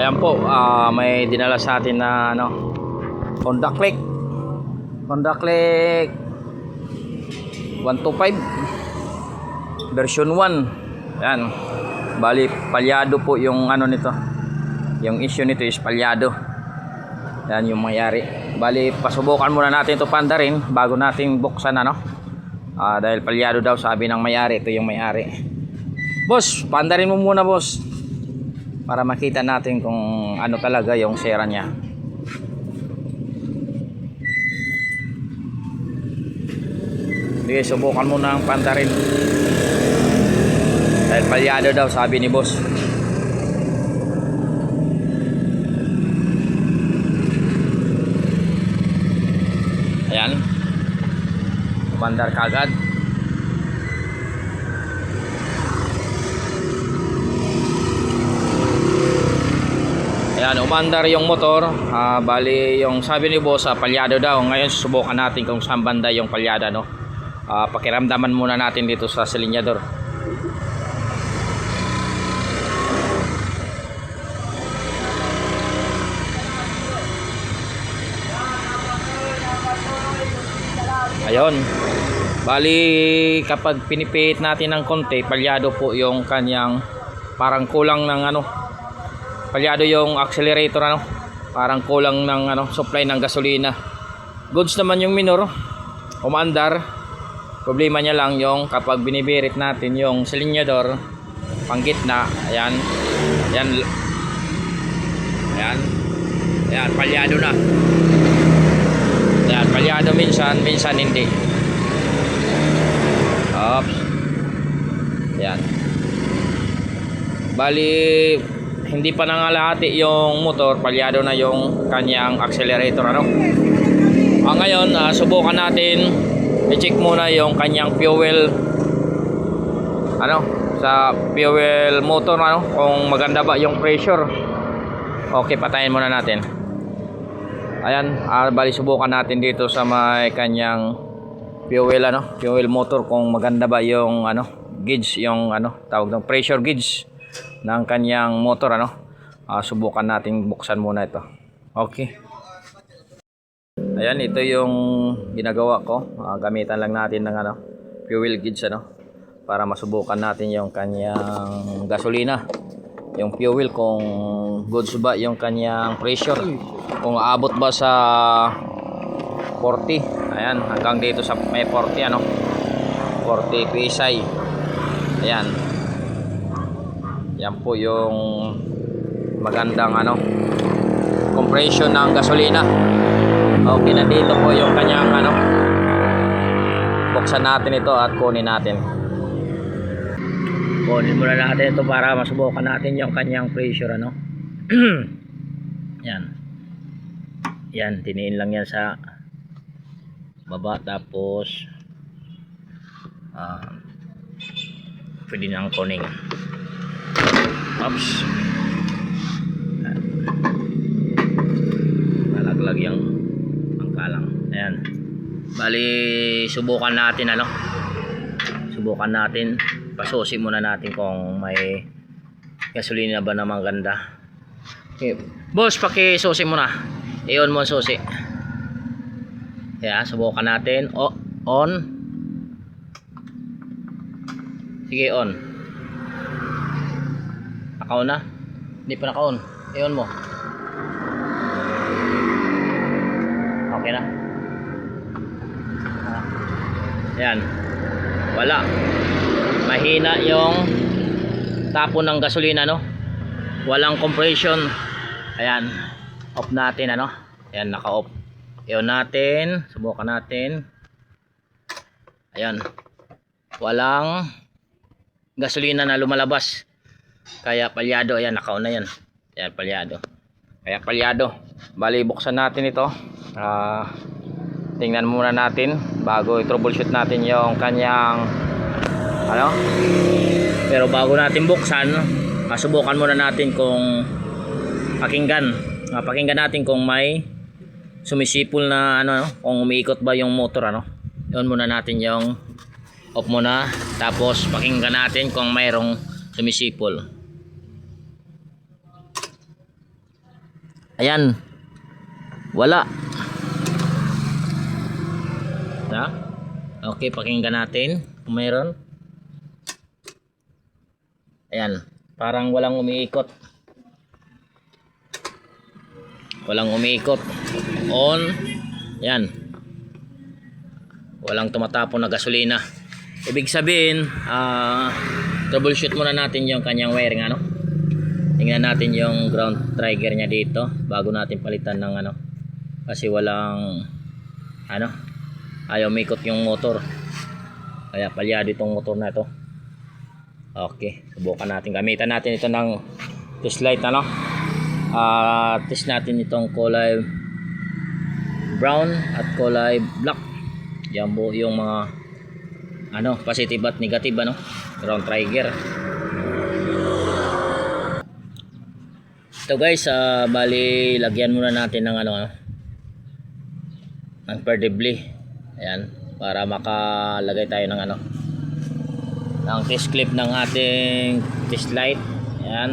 Ayan po, may dinala sa atin na Honda Click 125 version 1. Ayan, bali palyado po yung nito, yung issue nito is palyado. Ayan yung mayari. Bali pasubukan muna natin ito panda rin bago natin buksan dahil palyado daw sabi ng mayari. Ito yung mayari. Boss, panda rin mo muna boss, para makita natin kung ano talaga yung sera niya. Sige, subukan muna ang panda rin dahil palyado daw sabi ni boss. Ayan, umandar kagad. Ayan, umandar yung motor. Bali yung sabi ni boss palyado daw. Ngayon susubukan natin kung saan banda yung palyada, pakiramdaman muna natin dito sa silinyador. Ayun, bali kapag pinipihit natin ng konti, palyado po yung kanyang, parang kulang ng palyado yung accelerator, parang kulang ng supply ng gasolina. Goods naman yung minor, umaandar. Problema niya lang yung kapag binibirit natin yung silinyador pang gitna. Ayan, ayan, ayan, ayan, palyado na. Ayan, palyado minsan hindi. Oops. Ayan, bali hindi pa nangalahati yung motor, palyado na yung kanyang accelerator. Ngayon subukan natin i-check muna yung kanyang fuel sa fuel motor kung maganda ba yung pressure. Okay, patayin muna natin. Ayan, bali subukan natin dito sa may kanyang fuel fuel motor kung maganda ba yung gauge, yung tawag ng pressure gauge ng kanyang motor. Subukan natin buksan muna ito. Okay. Ayan, ito yung ginagawa ko. Gamitan lang natin ng fuel gauge para masubukan natin yung kanyang gasolina, yung fuel, kung goods ba yung kanyang pressure, kung aabot ba sa 40. Ayan, hanggang dito sa may 40 40 PSI. Ayan, yan po yung magandang compression ng gasolina. Okay, nandito po yung kanyang buksan natin ito at kunin natin. Kunin muna natin ito para masubukan natin yung kanyang pressure. Yan, yan, tiniin lang yan sa baba, tapos pwede nang kuning. Oops, nalaglag yung pangkalang. Ayan, bali subukan natin subukan natin, pasusi muna natin kung may gasolina ba na maganda. Okay, boss, pakisusi muna, i-on mo ang susi. Ayan, subukan natin. On. Sige, on. Naka-on na? Hindi pa naka-on. I-on mo. Okay na. Ayan, wala, mahina yung tapon ng gasolina, walang compression. Ayan, off natin. Ayan, naka-off. I-on natin, subukan natin. Ayan, walang gasolina na lumalabas, kaya palyado. Ayan, naka-on na yan. Ayan, palyado, kaya palyado. Bali buksan natin ito. Tingnan muna natin bago i-troubleshoot natin yung kanyang pero bago natin buksan, subukan muna natin kung pakinggan natin kung may sumisipol na kung umiikot ba yung motor. Yun muna natin yung off muna, tapos pakinggan natin kung mayroong sumisipol. Ayan. Wala. Ha? Okay, pakinggan natin kung mayroon. Ayan. Parang walang umiikot. Walang umiikot. On. Ayan. Walang tumatapon na gasolina. Ibig sabihin, troubleshoot muna natin yung kanyang wiring, ano? Tingnan natin yung ground trigger niya dito bago natin palitan ng ano. Kasi walang ano, ayaw umikot yung motor. Kaya palyado itong motor na ito. Okay, subukan natin. Gamitan natin ito ng test light, ano? Test natin itong kulay brown at kulay black. Yan po yung mga ano, positive at negative, ano, ground trigger. Ito guys, bali lagyan muna natin ng ano, ng perdibli. Ayan, para makalagay tayo ng ano, ng test clip ng ating test light. Ayan,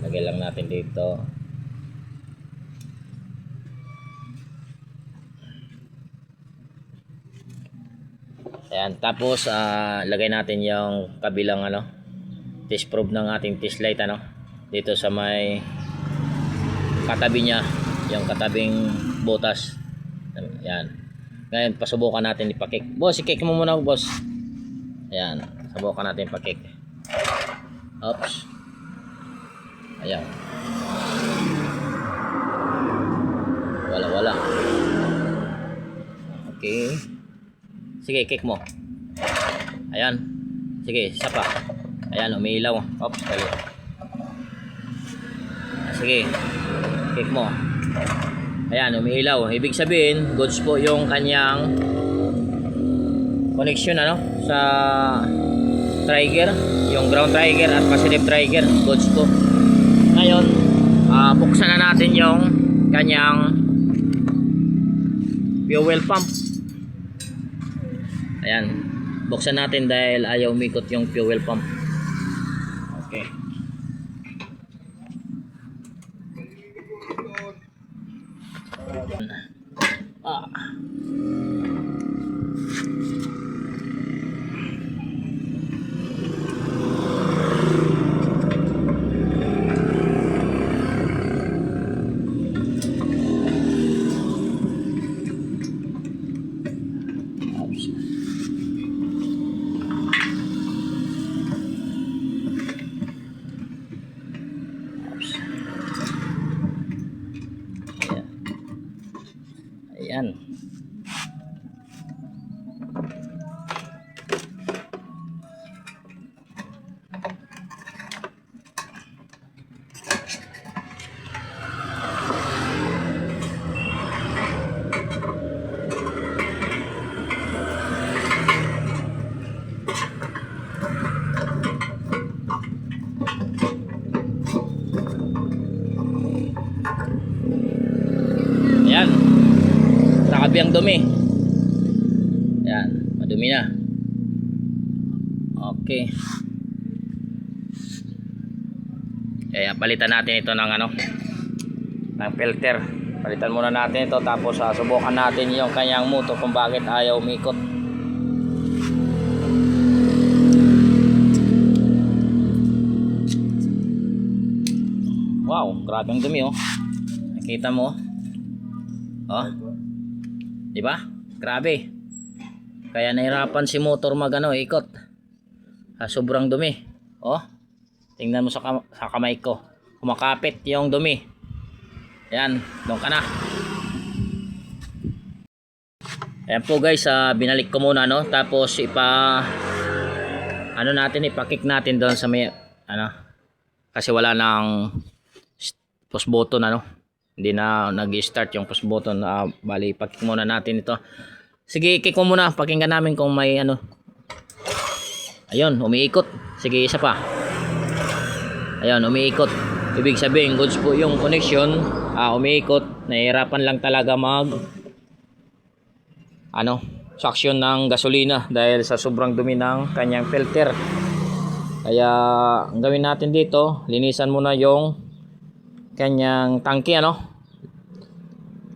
lagay lang natin dito. Ayan, tapos lagay natin yung kabilang ano, test probe ng ating test light, ano, dito sa may katabi niya, yung katabing butas. Ayan. Ngayon pasubukan natin ipakik. Boss, i-kick mo muna, boss. Ayan, subukan natin ipakik. Oops. Ayan. Wala. Okay. Sige, kick mo. Ayan. Sige, isa pa. Ayan, umiilaw. Oops, kali. Sige, kick mo. Ayan, umiilaw. Ibig sabihin, goods po yung kanyang connection, ano, sa trigger, yung ground trigger at positive trigger. Goods po. Ngayon, buksan na natin yung kanyang fuel pump. Ayan, buksan natin dahil ayaw umikot yung fuel pump. Okay. Ayan. Ayan. Nakabi ang dumi. Ayan, madumi na. Okay. Kaya palitan natin ito ng ano, ng filter. Palitan muna natin ito, tapos subukan natin yung kanyang motor kung bakit ayaw umikot. Wow, grabe ang dumi, oh. Nakita mo? Oh. 'Di ba? Grabe. Kaya nahirapan si motor magano ikot. Sobrang dumi. Oh. Tingnan mo sa kamay ko. Kumakapit yung dumi. Ayan, doon ka na. Ayan po guys, binalik ko muna, no. Tapos ipakik natin doon sa may ano. Kasi wala nang push button, ano. Hindi na nag-start yung push button. Bali, pakik muna natin ito. Sige, kick mo muna. Pakinggan namin kung may ano. Ayun, umiikot. Sige, isa pa. Ayun, umiikot. Ibig sabihin, goods po yung connection. Umiikot. Nahihirapan lang talaga suction ng gasolina dahil sa sobrang dumi ng kanyang filter. Kaya, ang gawin natin dito, linisan muna yung kanyang tangke, ano.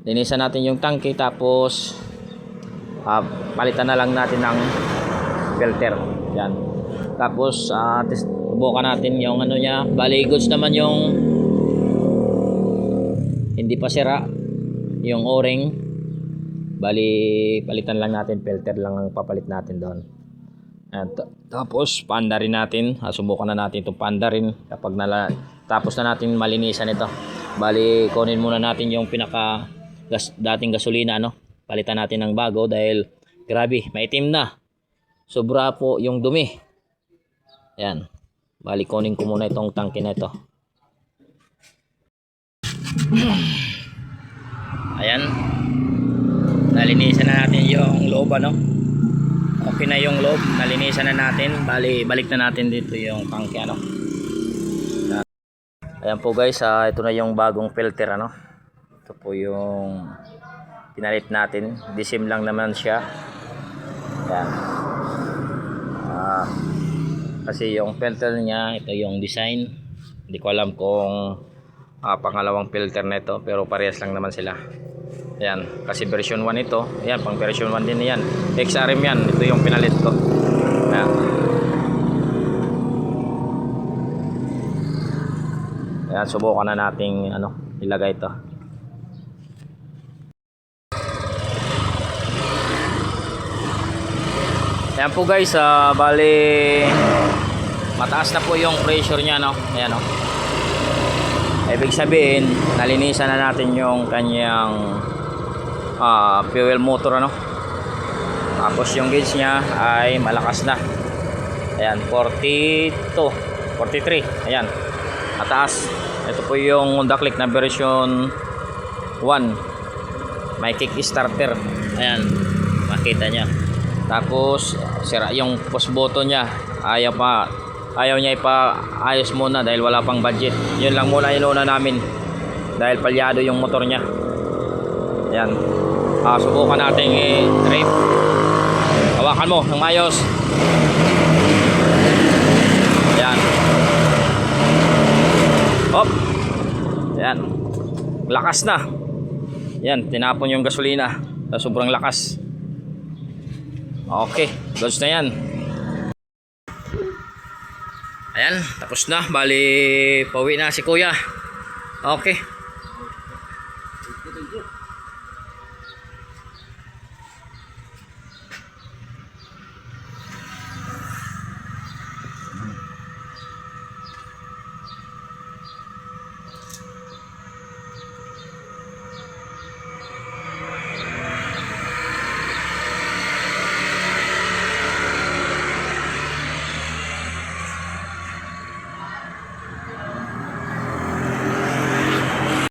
Linisan natin yung tangke, tapos palitan na lang natin ng filter. Yan. Tapos subukan natin yung ano niya. Bali goods naman yung hindi pa sira yung o-ring. Bali palitan lang natin, filter lang ang papalit natin doon. Tapos panda rin natin. Subukan na natin itong panda rin kapag tapos na natin malinisan ito. Bali kunin muna natin yung pinaka dating gasolina, ano. Palitan natin ng bago dahil grabe, maitim na. Sobra po yung dumi. Ayan. Bali kunin ko muna itong tangke na ito. Ayan. Nalinisan na natin yung loob, ano. Okay na yung loob, nalinisan na natin. Bali balik na natin dito yung tangke, ano. Ayan po guys, ito na yung bagong filter, ano. Ito po yung pinalit natin. Disim lang naman siya. Ayan. Kasi yung filter niya, ito yung design. Hindi ko alam kung pangalawang filter na ito, pero parehas lang naman sila. Ayan, kasi version 1 ito. Ayan, pang version 1 din yan. XRM yan, ito yung pinalit ko. Ayan. Ayan, subukan na nating ilagay ito. Ayan po guys, bali mataas na po yung pressure niya, no. Ayan, no. Ibig sabihin, nalinisan na natin yung kanyang fuel motor, ano. Tapos yung gauge niya ay malakas na. Ayan, 42, 43. Ayan, mataas. Ito po yung Honda Click na version 1. May kick starter. Ayan, makita niya. Tapos sira yung push button niya. Ayaw niya ipaayos muna dahil wala pang budget. Yun lang muna inuna namin dahil palyado yung motor niya. Ayan. Subukan natin i-rape. Hawakan mo ng mayos. Ayan. Hop. Ayan. Lakas na. Ayan, tinapon yung gasolina sa sobrang lakas. Okay, goods na yan. Ayan, tapos na. Bali, pauwi na si kuya. Okay.